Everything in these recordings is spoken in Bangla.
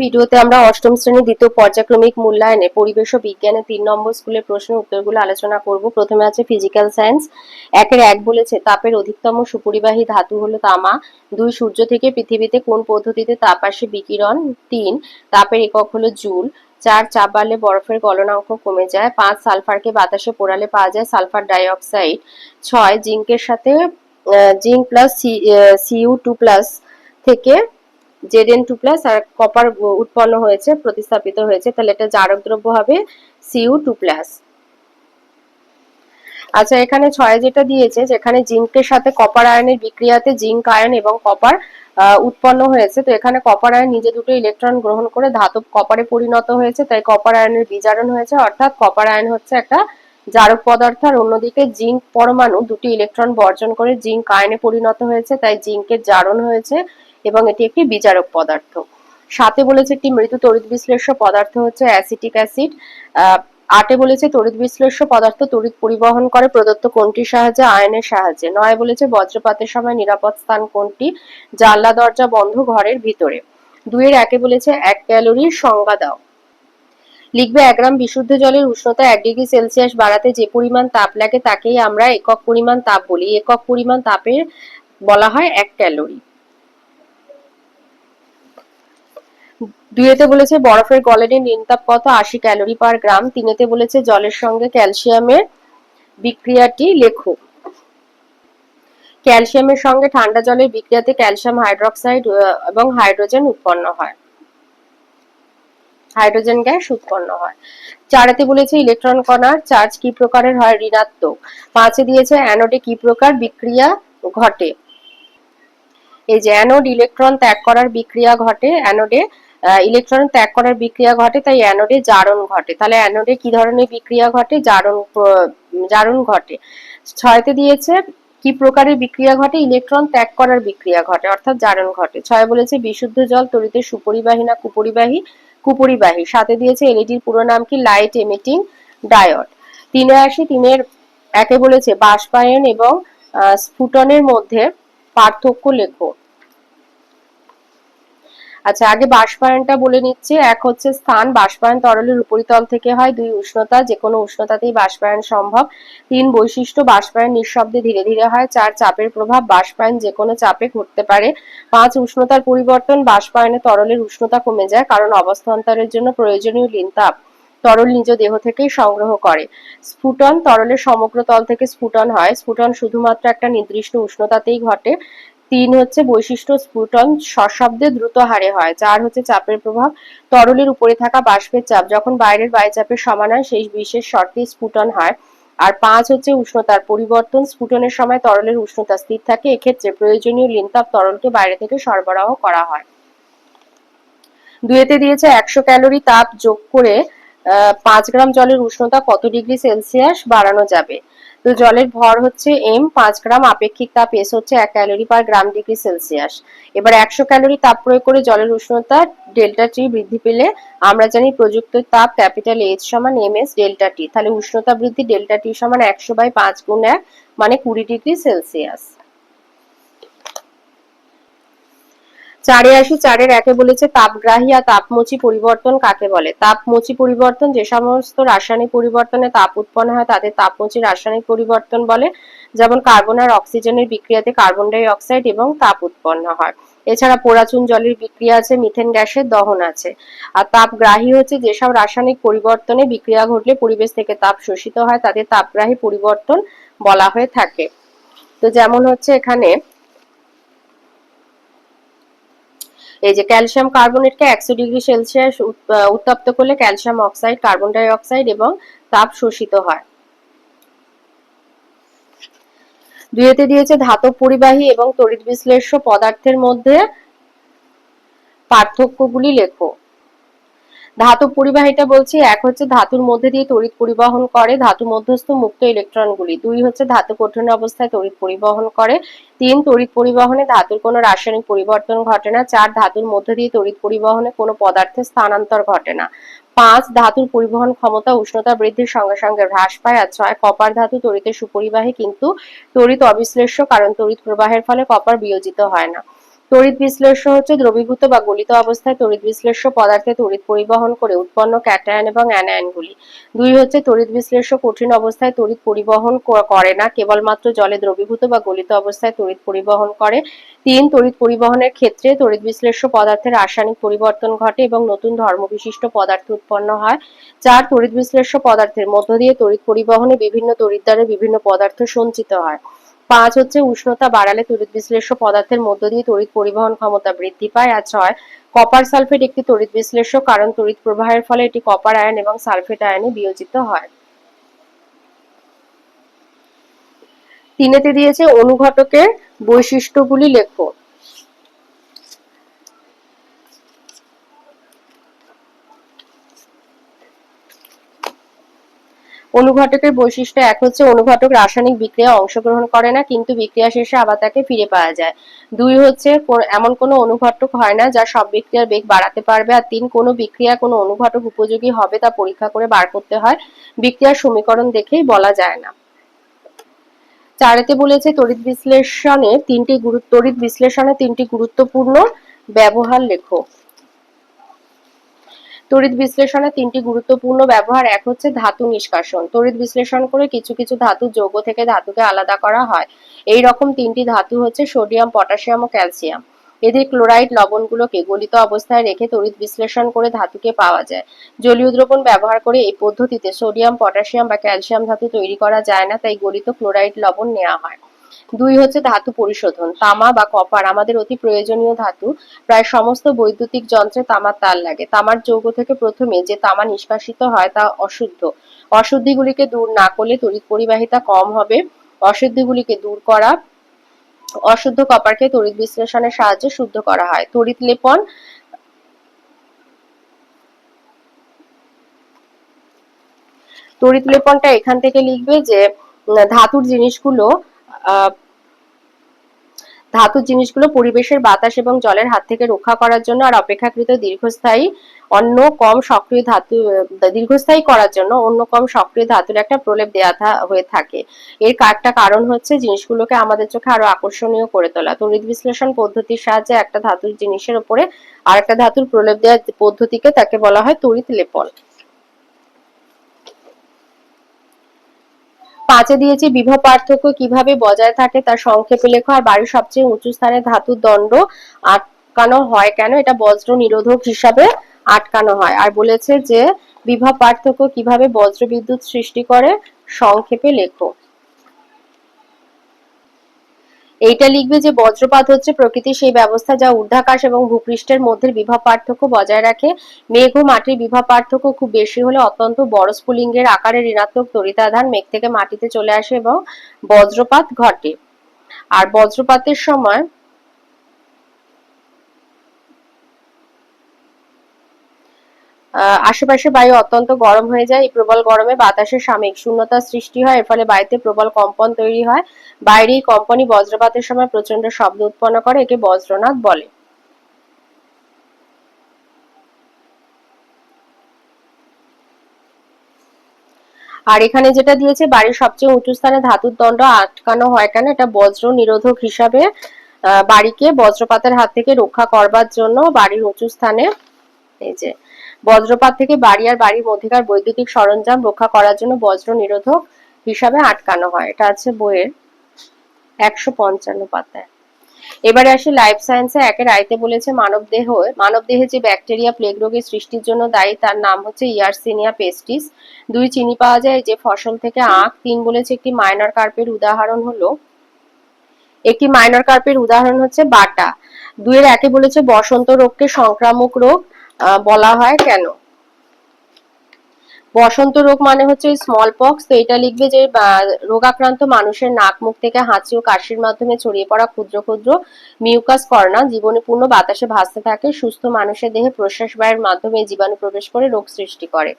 ভিডিওতে আমরা অষ্টম শ্রেণীর দ্বিতীয় পর্যায়ক্রমিক মূল্যায়নে পরিবেশ ও বিজ্ঞানের 3 নম্বর স্কুলের প্রশ্নের উত্তরগুলো আলোচনা করব। প্রথমে আছে ফিজিক্যাল সায়েন্স। 1 বলেছে তাপের অধিকতম সুপরিবাহী ধাতু হলো তামা। 2 সূর্য থেকে পৃথিবীতে কোন পদ্ধতিতে তাপ আসে বিকিরণ। 3 তাপের একক হলো জুল। 4 চাপ বাড়লে বরফের গলনাঙ্ক কমে যায়। 5 সালফারকে বাতাসে পোড়ালে পাওয়া যায় সালফার ডাই অক্সাইড। 6 জিঙ্কের সাথে জিঙ্ক প্লাস Cu2 প্লাস থেকে Zn2+ আর কপার উৎপন্ন হয়েছে, প্রতিস্থাপিত হয়েছে, তাহলে এটা জারক দ্রব্য হবে Cu2+। আচ্ছা, এখানে 6 যেটা দিয়েছে, যেখানে জিঙ্কের সাথে কপার আয়নের বিক্রিয়াতে জিঙ্ক আয়ন এবং কপার উৎপন্ন হয়েছে, তো এখানে কপার আয়ন নিজে দুটো ইলেকট্রন গ্রহণ করে ধাতব কপারে পরিণত হয়েছে, তাই কপার আয়নের বিজারণ হয়েছে, অর্থাৎ কপার আয়ন হচ্ছে একটা জারক পদার্থ। আর অন্যদিকে জিঙ্ক পরমাণু দুটি ইলেকট্রন বর্জন করে জিঙ্ক আয়নে পরিণত হয়েছে, তাই জিঙ্কের জারণ হয়েছে এবং এটি একটি বিজারক পদার্থ। 7 বলেছে একটি মৃদু তড়িৎ বিশ্লেষ্য পদার্থ হচ্ছে অ্যাসিটিক অ্যাসিড। 8 বলেছে তড়িৎ বিশ্লেষ্য পদার্থ তড়িৎ পরিবহন করে প্রদত্ত কোনটির সাহায্যে? আয়নের সাহায্যে। 9 বলেছে বজ্রপাতের সময় নিরাপদ স্থান কোনটি? জানলা দরজা বন্ধ ঘরের ভিতরে। 2 1 বলেছে 1 ক্যালোরির সংজ্ঞা দাও। লিখবে 1 গ্রাম বিশুদ্ধ জলের উষ্ণতা 1 ডিগ্রি সেলসিয়াস বাড়াতে যে পরিমাণ তাপ লাগে তাকেই আমরা একক পরিমাণ তাপ বলি। একক পরিমাণ তাপের বলা হয় 1 ক্যালোরি। 2 বলেছে বরফের গলনের নির্তাপ কত? 80 ক্যালোরি পার গ্রাম। 3 বলেছে জলের সঙ্গে ক্যালসিয়ামের বিক্রিয়াটি লেখো। ক্যালসিয়ামের সঙ্গে ঠান্ডা জলের বিক্রিয়াতে ক্যালসিয়াম হাইড্রোক্সাইড এবং হাইড্রোজেন উৎপন্ন হয়, হাইড্রোজেন গ্যাস উৎপন্ন হয়। 4 বলেছে ইলেকট্রন কণার চার্জ কি প্রকারের হয়? ঋণাত্মক। 5 দিয়েছে অ্যানোডে কি প্রকার বিক্রিয়া ঘটে? এই যে অ্যানোড ইলেকট্রন ত্যাগ করার বিক্রিয়া ঘটে, অ্যানোডে ইলেকট্রন ত্যাগ করার বিক্রিয়া ঘটে, তাই অ্যানোডে জারণ ঘটে। তাহলে অ্যানোডে কি ধরনের বিক্রিয়া ঘটে? জারণ ঘটে। 6 দিয়েছে কি প্রকারের বিক্রিয়া ঘটে? ইলেকট্রন ত্যাগ করার বিক্রিয়া ঘটে, অর্থাৎ জারণ ঘটে। 6 বলেছে বিশুদ্ধ জল তড়িতের সুপরিবাহী না কুপরিবাহী? কুপরিবাহী। 7 দিয়েছে এলইডির পুরো নাম কি? Light emitting diode. 3 আসি। 1 বলেছে বাষ্পায়ন এবং স্ফুটনের মধ্যে পার্থক্য লেখো। আচ্ছা, আগে বাষ্পায়নটা বলে নিচ্ছি। 1 হচ্ছে স্থান, বাষ্পায়ন তরলের উপরিতল থেকে হয়। 2 উষ্ণতা, যে কোনো উষ্ণতাতেই বাষ্পায়ন সম্ভব। 3 বৈশিষ্ট্য, বাষ্পায়ন নিঃশব্দে ধীরে ধীরে হয়। 4 চাপের প্রভাব, বাষ্পায়ন যে কোনো চাপে ঘটতে পারে। 5 উষ্ণতার পরিবর্তন, বাষ্পায়নে তরলের উষ্ণতা কমে যায় কারণ অবস্থান্তরের জন্য প্রয়োজনীয় লীন তাপ তরল নিজ দেহ থেকেই সংগ্রহ করে। স্ফুটন, তরলের সমগ্র তল থেকে স্ফুটন হয়। স্ফুটন শুধুমাত্র একটা নির্দিষ্ট উষ্ণতাতেই ঘটে। 3 হচ্ছে বৈশিষ্ট্য, স্ফুটন সশব্দে দ্রুত হারে হয়। 4 হচ্ছে চাপের প্রভাব, তরলের উপরে থাকা বাষ্পের চাপ যখন বাইরের বায়ুচাপের সমান হয় সেই বিশেষ শর্তে স্ফুটন হয়। আর 5 হচ্ছে উষ্ণতার পরিবর্তন, স্ফুটনের সময় তরলের উষ্ণতা স্থির থাকে, এক্ষেত্রে প্রয়োজনীয় লীনতাপ তরলকে বাইরে থেকে সরবরাহ করা হয়। 2 দিয়েছে 100 ক্যালোরি তাপ যোগ করে 5 গ্রাম জলের উষ্ণতা কত ডিগ্রি সেলসিয়াস বাড়ানো যাবে? তো জলের ভর হচ্ছে m, 5 গ্রাম, আপেক্ষিক তাপ s হচ্ছে 1 ক্যালোরি পার গ্রাম ডিগ্রি সেলসিয়াস। এবার 100 ক্যালোরি তাপ প্রয়োগ করে জলের উষ্ণতা ডেল্টা টি বৃদ্ধি পেলে আমরা জানি প্রযুক্ত তাপ ক্যাপিটাল H সমান ms ডেল্টা টি। তাহলে উষ্ণতা বৃদ্ধি ডেল্টা টি সমান 100/5 গুণ 1 মানে 20 ডিগ্রি সেলসিয়াস। 4 আসি। 4 1 বলেছে তাপগ্রাহী আর তাপমোচী পরিবর্তন কাকে বলে? তাপমোচী পরিবর্তন যে সমস্ত রাসায়নিক পরিবর্তনে তাপ উৎপন্ন হয় তাদের তাপমোচী রাসায়নিক পরিবর্তন বলে। যেমন কার্বন আর অক্সিজেনের বিক্রিয়াতে কার্বন ডাই অক্সাইড এবং তাপ উৎপন্ন হয়। এছাড়া পোড়াচুন জলের বিক্রিয়া আছে, মিথেন গ্যাসের দহন আছে। আর তাপগ্রাহী হচ্ছে যেসব রাসায়নিক পরিবর্তনে বিক্রিয়া ঘটলে পরিবেশ থেকে তাপ শোষিত হয় তাদের তাপগ্রাহী পরিবর্তন বলা হয়ে থাকে। তো যেমন হচ্ছে এখানে এই যে ক্যালসিয়াম কার্বনেটকে 100 ডিগ্রি সেলসিয়াস উত্তপ্ত করলে calcium oxide, carbon die oxide এবং তাপ শোষিত হয়। 2 দিয়েছে ধাতব পরিবাহী এবং তড়িৎ বিশ্লেষ্য পদার্থের মধ্যে পার্থক্যগুলি লেখো। ধাতব পরিবাহীটা বলছি, 1 হচ্ছে ধাতুর মধ্যে দিয়ে তড়িৎ পরিবহন করে ধাতু মধ্যস্থ মুক্ত ইলেকট্রনগুলি। 2 হচ্ছে ধাতু কঠিন অবস্থায় তড়িৎ পরিবহন করে। 3 তড়িৎ পরিবহনে ধাতুর কোনো রাসায়নিক পরিবর্তন ঘটে না। 4 ধাতুর মধ্যে দিয়ে তড়িৎ পরিবহনে কোনো পদার্থের স্থানান্তর ঘটে না। 5 ধাতুর পরিবহন ক্ষমতা উষ্ণতা বৃদ্ধির সঙ্গে সঙ্গে হ্রাস পায়। আর 6 কপার ধাতু তড়িতের সুপরিবাহী কিন্তু তড়িৎ অবিশ্লেষ্য কারণ তড়িৎ প্রবাহের ফলে কপার বিয়োজিত হয় না। তড়িৎ বিশ্লেষ্য হচ্ছে দ্রবীভূত বা গলিত অবস্থায় তড়িৎ বিশ্লেষ্য পদার্থে তড়িৎ পরিবহন করে উৎপন্ন ক্যাটায়ন এবং অ্যানায়নগুলি। 2 হচ্ছে তড়িৎ বিশ্লেষ্য কঠিন অবস্থায় তড়িৎ পরিবহন করে না, কেবলমাত্র জলে দ্রবীভূত বা গলিত অবস্থায় তড়িৎ পরিবহন করে। 3 তড়িৎ পরিবহনের ক্ষেত্রে তড়িৎ বিশ্লেষ্য পদার্থের রাসায়নিক পরিবর্তন ঘটে এবং নতুন ধর্মবিশিষ্ট পদার্থ উৎপন্ন হয়। 4 তড়িৎ বিশ্লেষ্য পদার্থের মধ্য দিয়ে তড়িৎ পরিবহনে বিভিন্ন তড়িৎদ্বারে বিভিন্ন পদার্থ সঞ্চিত হয়। 5 হচ্ছে উষ্ণতা বাড়ালে তড়িৎ বিশ্লেষ্য পদার্থের মধ্য দিয়ে তড়িৎ পরিবহন ক্ষমতা বৃদ্ধি পায়। আর 6 কপার সালফেট একটি তড়িৎ বিশ্লেষ্য, কারণ তড়িৎ প্রবাহের ফলে এটি কপার আয়ন এবং সালফেট আয়নে বিয়োজিত হয়। 3 দিয়েছে অনুঘটকের বৈশিষ্ট্যগুলি লেখো। অনুঘটকের বৈশিষ্ট্য 1 হচ্ছে অনুঘটক রাসায়নিক বিক্রিয়ায় অংশগ্রহণ করে না, কিন্তু বিক্রিয়া শেষে আবার তাকে ফিরে পাওয়া যায়। 2 হচ্ছে এমন কোনো অনুঘটক হয় না যা সব বিক্রিয়ার বেগ বাড়াতে পারবে। আর 3 কোনো বিক্রিয়া কোনো অনুঘটক উপযোগী হবে তা পরীক্ষা করে বার করতে হয়, বিক্রিয়ার সমীকরণ দেখেই বলা যায় না। 4 বলেছে তড়িৎ বিশ্লেষণে তিনটি গুরুত্বপূর্ণ ব্যবহার লেখো। তড়িৎ বিশ্লেষণে 3টি গুরুত্বপূর্ণ ব্যবহার। 1 হচ্ছে ধাতু নিষ্কাশন। তড়িৎ বিশ্লেষণ করে কিছু কিছু ধাতু যৌগ থেকে ধাতুকে আলাদা করা হয়। এই রকম 3টি ধাতু হচ্ছে সোডিয়াম, পটাশিয়াম ও ক্যালসিয়াম। এদের ক্লোরাইড লবণগুলোকে গলিত অবস্থায় রেখে তড়িৎ বিশ্লেষণ করে ধাতুকে পাওয়া যায়। জলীয় দ্রবণ ব্যবহার করে এই পদ্ধতিতে সোডিয়াম, পটাশিয়াম বা ক্যালসিয়াম ধাতু তৈরি করা যায় না, তাই গলিত ক্লোরাইড লবণ নেওয়া হয়। 2 হচ্ছে ধাতু পরিশোধন। তামা বা কপার আমাদের অতি প্রয়োজনীয় ধাতু। প্রায় সমস্ত বৈদ্যুতিক যন্ত্রে তামার তার লাগে। তামার যৌগ থেকে প্রথমে যে তামা নিষ্কাশিত হয় তা অশুদ্ধ। অশুদ্ধিগুলিকে দূর না করলে তড়িৎ পরিবাহিতা কম হবে। অশুদ্ধিগুলিকে দূর করা অশুদ্ধ কপারকে তড়িৎ বিশ্লেষণের সাহায্যে শুদ্ধ করা হয়। তড়িৎ লেপন তড়িৎ লেপনটা এখান থেকে লিখবে যে ধাতুর জিনিসগুলো পরিবেশের বাতাস এবং জলের হাত থেকে রক্ষা করার জন্য আর অপেক্ষাকৃত দীর্ঘস্থায়ী করার জন্য অন্য কম সক্রিয় ধাতুর একটা প্রলেপ দেওয়া হয়ে থাকে। এর একটা কারণ হচ্ছে জিনিসগুলোকে আমাদের চোখে আরো আকর্ষণীয় করে তোলা। তড়িৎ বিশ্লেষণ পদ্ধতির সাহায্যে একটা ধাতুর জিনিসের উপরে আরেকটা ধাতুর প্রলেপ দেওয়ার পদ্ধতিকে তাকে বলা হয় তড়িৎ লেপন। 5 দিয়েছি বিভব পার্থক্য কিভাবে বজায় থাকে তার সংক্ষেপে লেখো। আর বাড়ির সবচেয়ে উঁচু স্থানে ধাতুর দণ্ড আটকানো হয় কেন? এটা বজ্র নিরোধক হিসাবে আটকানো হয়। আর বলেছে যে বিভব পার্থক্য কিভাবে বজ্র বিদ্যুৎ সৃষ্টি করে, সংক্ষেপে লেখো। এইটা লিখবে যে বজ্রপাত হচ্ছে প্রকৃতির সেই ব্যবস্থা যা ঊর্ধ্বাকাশ এবং ভূপৃষ্ঠের মধ্যে বিভব পার্থক্য বজায় রাখে। মেঘ ও মাটির বিভব পার্থক্য খুব বেশি হলে অত্যন্ত বড় স্ফুলিঙ্গের আকারে ঋণাত্মক তড়িতাধান মেঘ থেকে মাটিতে চলে আসে এবং বজ্রপাত ঘটে। আর বজ্রপাতের সময় আশেপাশে বায়ু অত্যন্ত গরম হয়ে যায়। এই প্রবল গরমে বাতাসে সাময়িক শূন্যতার সৃষ্টি হয়, এর ফলে বায়ুতে প্রবল কম্পন তৈরি হয়। বাইরের কম্পনই বজ্রপাতের সময় প্রচন্ড শব্দ উৎপন্ন করে, একে বজ্রনাদ বলে। আর এখানে যেটা দিয়েছে বাড়ির সবচেয়ে উঁচু স্থানে ধাতুর দণ্ড আটকানো হয় কেন, এটা বজ্র নিরোধক হিসাবে বাড়িকে বজ্রপাতের হাত থেকে রক্ষা করবার জন্য বাড়ির উঁচু স্থানে এই যে বজ্রপাত থেকে বাড়ি আর বাড়ির মধ্যেকার বৈদ্যুতিক সরঞ্জাম রক্ষা করার জন্য বজ্র নিরোধক হিসাবে আটকানো হয়। এটা আছে বইয়ের 155 পাতায়। এবারে আসি লাইফ সায়েন্সে। 1 রাইতে বলেছে মানবদেহে যে ব্যাকটেরিয়া প্লেগ রোগের সৃষ্টির জন্য দায়ী তার নাম হচ্ছে ইয়ারসিনিয়া পেস্টিস। 2 চিনি পাওয়া যায় যে ফসল থেকে আখ। 3 বলেছে একটি মাইনর কার্পের উদাহরণ হচ্ছে বাটা। 2 এর 1 বলেছে বসন্ত রোগকে সংক্রামক রোগ বলা হয় কেন? বসন্ত রোগ মানে হচ্ছে স্মল পক্স। তো এটা লিখবে যে রোগাক্রান্ত মানুষের নাক মুখ থেকে হাঁচি ও কাশির মাধ্যমে ছড়িয়ে পড়া ক্ষুদ্র ক্ষুদ্র মিউকাস কণা জীবাণুপূর্ণ বাতাসে ভাসতে থাকে। সুস্থ মানুষের দেহে প্রশ্বাস বায়ুর মাধ্যমে জীবাণু প্রবেশ করে রোগ সৃষ্টি করে।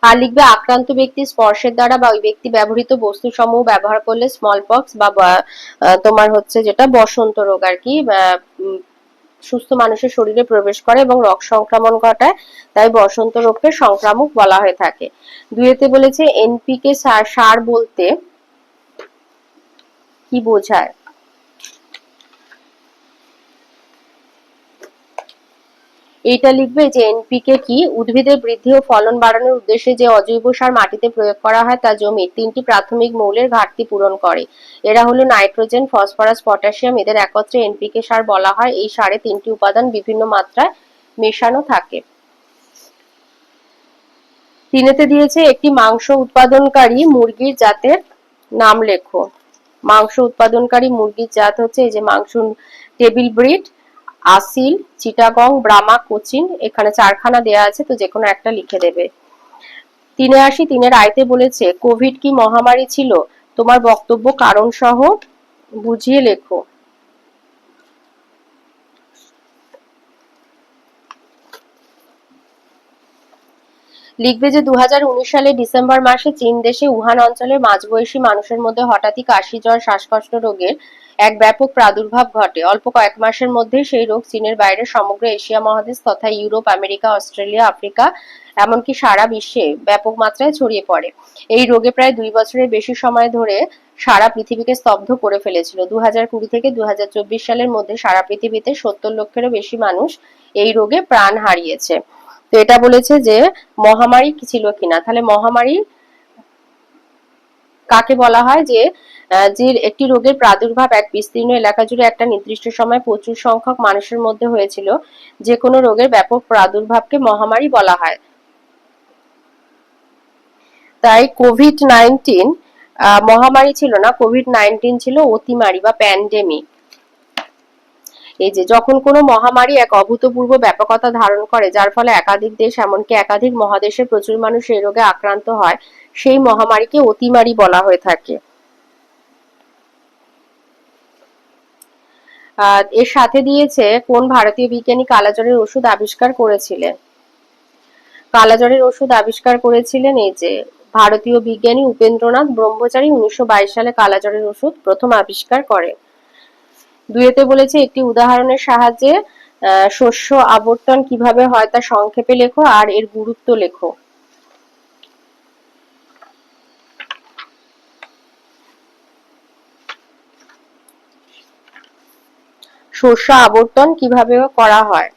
আর লিখবে আক্রান্ত ব্যক্তির স্পর্শের দ্বারা বা ওই ব্যক্তি ব্যবহৃত বস্তু সমূহ ব্যবহার করলে স্মল পক্স বা তোমার হচ্ছে যেটা বসন্ত রোগ আর কি সুস্থ মানুষের শরীরে প্রবেশ করে এবং রোগ সংক্রমণ ঘটায়, তাই বসন্ত রোগকে সংক্রামক বলা হয়ে থাকে। 2 বলেছে এনপিকে সার বলতে কি বোঝায়? এইটা লিখবে যে এনপিকে কি? উদ্ভিদের বৃদ্ধি ও ফলন বাড়ানোর উদ্দেশ্যে যে অজৈব সার মাটিতে প্রয়োগ করা হয় তা জমির তিনটি প্রাথমিক মৌলের ঘাটতি পূরণ করে। এরা হলো নাইট্রোজেন, ফসফরাস, পটাশিয়াম। এদের একত্রে এনপিকে সার বলা হয়। এই সারে তিনটি উপাদান বিভিন্ন মাত্রায় মেশানো থাকে। তিনেতে দিয়েছে একটি মাংস উৎপাদনকারী মুরগির জাতের নাম লেখো। মাংস উৎপাদনকারী মুরগির জাত হচ্ছে এই যে মাংস, টেবিল ব্রিড, আসিল, চিটাগং, ব্রাহ্মা, কোচিন। এখানে চারখানা দেয়া আছে, তো যে কোনো একটা লিখে দেবে। তিনে আসি, তিনের আইতে বলেছে কোভিড কি মহামারী ছিল? তোমার বক্তব্য কারণ সহ বুঝিয়ে লেখো। লিখবে যে 2019 সালের ডিসেম্বর মাসে চীন দেশে উহান অঞ্চলের মাঝবয়সী মানুষের মধ্যে হঠাৎই কাশি, জ্বর, শ্বাসকষ্ট রোগের এক ব্যাপক প্রাদুর্ভাব ঘটে। অল্প কয়েক মাসের মধ্যেই সেই রোগ চীনের বাইরে সমগ্র এশিয়া মহাদেশ তথা ইউরোপ, আমেরিকা, অস্ট্রেলিয়া, আফ্রিকা, এমনকি সারা বিশ্বে ব্যাপক মাত্রায় ছড়িয়ে পড়ে। এই রোগে প্রায় 2 বছরের বেশি সময় ধরে সারা পৃথিবীকে স্তব্ধ করে ফেলেছিল। 2020 থেকে 2024 সালের মধ্যে সারা পৃথিবীতে 70 লক্ষেরও বেশি মানুষ এই রোগে প্রাণ হারিয়েছে। তো এটা বলেছে যে মহামারী কি ছিল কিনা। তাহলে মহামারী কাকে বলা হয়? যে যে একটি রোগের প্রাদুর্ভাব এক বিস্তীর্ণ এলাকা জুড়ে একটা নির্দিষ্ট সময় প্রচুর সংখ্যক মানুষের মধ্যে হয়েছিল। যে কোনো রোগের ব্যাপক প্রাদুর্ভাবকে মহামারী বলা হয়। তাই কোভিড-19 মহামারী ছিল না, কোভিড-19 ছিল অতিমারী বা প্যান্ডেমিক। এই যে যখন কোনো মহামারী এক অভূতপূর্ব ব্যাপকতা ধারণ করে, যার ফলে একাধিক দেশ এমনকি একাধিক মহাদেশে প্রচুর মানুষ এই রোগে আক্রান্ত হয়, সেই মহামারীকে অতিমারী বলা হয়ে থাকে। এর সাথে দিয়েছে কোন ভারতীয় বিজ্ঞানী কালাজ্বরের ওষুধ আবিষ্কার করেছিলেন? কালাজ্বরের ওষুধ আবিষ্কার করেছিলেন এই যে ভারতীয় বিজ্ঞানী উপেন্দ্রনাথ ব্রহ্মচারী। 1922 সালে কালাজ্বরের ওষুধ প্রথম আবিষ্কার করে। দুইতে বলেছে একটি উদাহরণের সাহায্যে শস্য আবর্তন কিভাবে হয় তা সংক্ষেপে লেখো আর এর গুরুত্ব লেখো। শস্য আবর্তন কিভাবে করা হয়?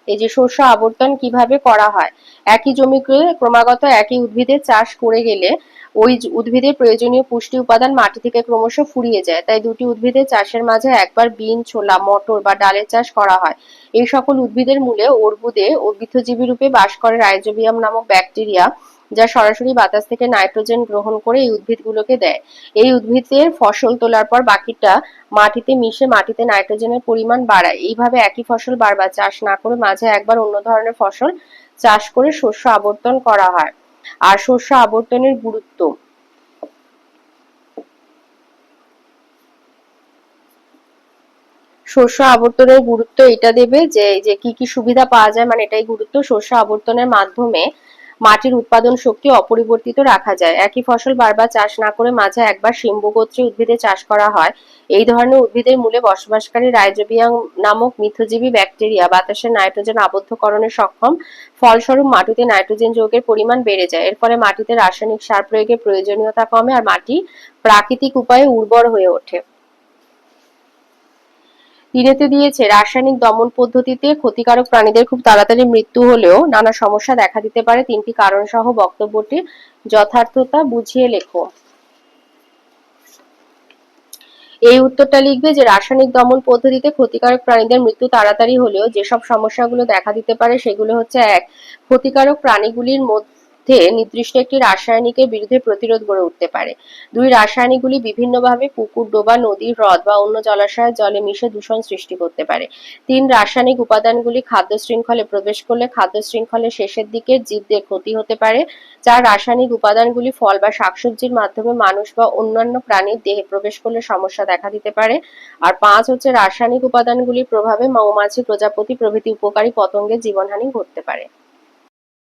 এই যে শস্য আবর্তন কিভাবে করা হয়? একই জমিতে ক্রমাগত একই উদ্ভিদের চাষ করে গেলে ওই উদ্ভিদের প্রয়োজনীয় পুষ্টি উপাদান মাটি থেকে ক্রমশ ফুরিয়ে যায়। তাই দুটি উদ্ভিদের চাষের মাঝে একবার বিন, ছোলা, মটর বা ডালের চাষ করা হয়। এই সকল উদ্ভিদের মূলে অর্বুদে ও বৃক্ষজীবী রূপে বাস করে রাইজোবিয়াম নামক ব্যাকটেরিয়া, যা সরাসরি বাতাস থেকে নাইট্রোজেন গ্রহণ করে এই উদ্ভিদগুলোকে দেয়। এই উদ্ভিদের ফসল তোলার পর বাকিটা মাটিতে মিশে মাটিতে নাইট্রোজেনের পরিমাণ বাড়ায়। এইভাবে একই ফসল বারবার চাষ না করে মাঝে একবার অন্য ধরনের ফসল চাষ করে শস্য আবর্তন করা হয়। আর শস্য আবর্তনের গুরুত্ব, শস্য আবর্তনের গুরুত্ব এটা দেবে যে কি কি সুবিধা পাওয়া যায়, মানে এটাই গুরুত্ব। শস্য আবর্তনের মাধ্যমে মাটির উৎপাদন শক্তি অপরিবর্তিত রাখা যায়। একই ফসল বারবার চাষ না করে মাঝে একবার সিম্বু গোত্রীয় উদ্ভিদে চাষ করা হয়। এই ধরনের উদ্ভিদের মূলে বসবাসকারী রাইজোবিয়াম নামক মিথজীবী ব্যাকটেরিয়া বাতাসে নাইট্রোজেন আবদ্ধকরণে সক্ষম। ফলস্বরূপ মাটিতে নাইট্রোজেন যৌগের পরিমাণ বেড়ে যায়। এর ফলে মাটিতে রাসায়নিক সার প্রয়োগের প্রয়োজনীয়তা কমে আর মাটি প্রাকৃতিক উপায়ে উর্বর হয়ে ওঠে। তিনেতে দিয়েছে রাসায়নিক দমন পদ্ধতিতে ক্ষতিকারক প্রাণীদের খুব তাড়াতাড়ি মৃত্যু হলেও নানা সমস্যা দেখা দিতে পারে। তিনটি কারণ সহ বক্তব্যটির যথার্থতা বুঝিয়ে লেখো। এই উত্তরটা লিখবে যে রাসায়নিক দমন পদ্ধতিতে ক্ষতিকারক প্রাণীদের মৃত্যু তাড়াতাড়ি হলেও যেসব সমস্যাগুলো দেখা দিতে পারে সেগুলো হচ্ছে: 1. ক্ষতিকারক প্রাণীগুলির মধ্যে নির্দিষ্ট একটি রাসায়নিকের বিরুদ্ধে প্রতিরোধ গড়ে উঠতে পারে। 2. রাসায়নিকগুলি বিভিন্নভাবে পুকুর, ডোবা, নদী, হ্রদ বা অন্য জলাশয়ের জলে মিশে দূষণ সৃষ্টি করতে পারে। 3. রাসায়নিক উপাদানগুলি খাদ্য শৃঙ্খলে প্রবেশ করলে খাদ্য শৃঙ্খলের শেষের দিকে জীবদের ক্ষতি হতে পারে। 4. রাসায়নিক উপাদানগুলি ফল বা শাকসবজির মাধ্যমে মানুষ বা অন্যান্য প্রাণীর দেহে প্রবেশ করলে সমস্যা দেখা দিতে পারে। আর 5 হচ্ছে রাসায়নিক উপাদানগুলির প্রভাবে মৌমাছি, প্রজাপতি প্রভৃতি উপকারী পতঙ্গের জীবনহানি ঘটতে পারে।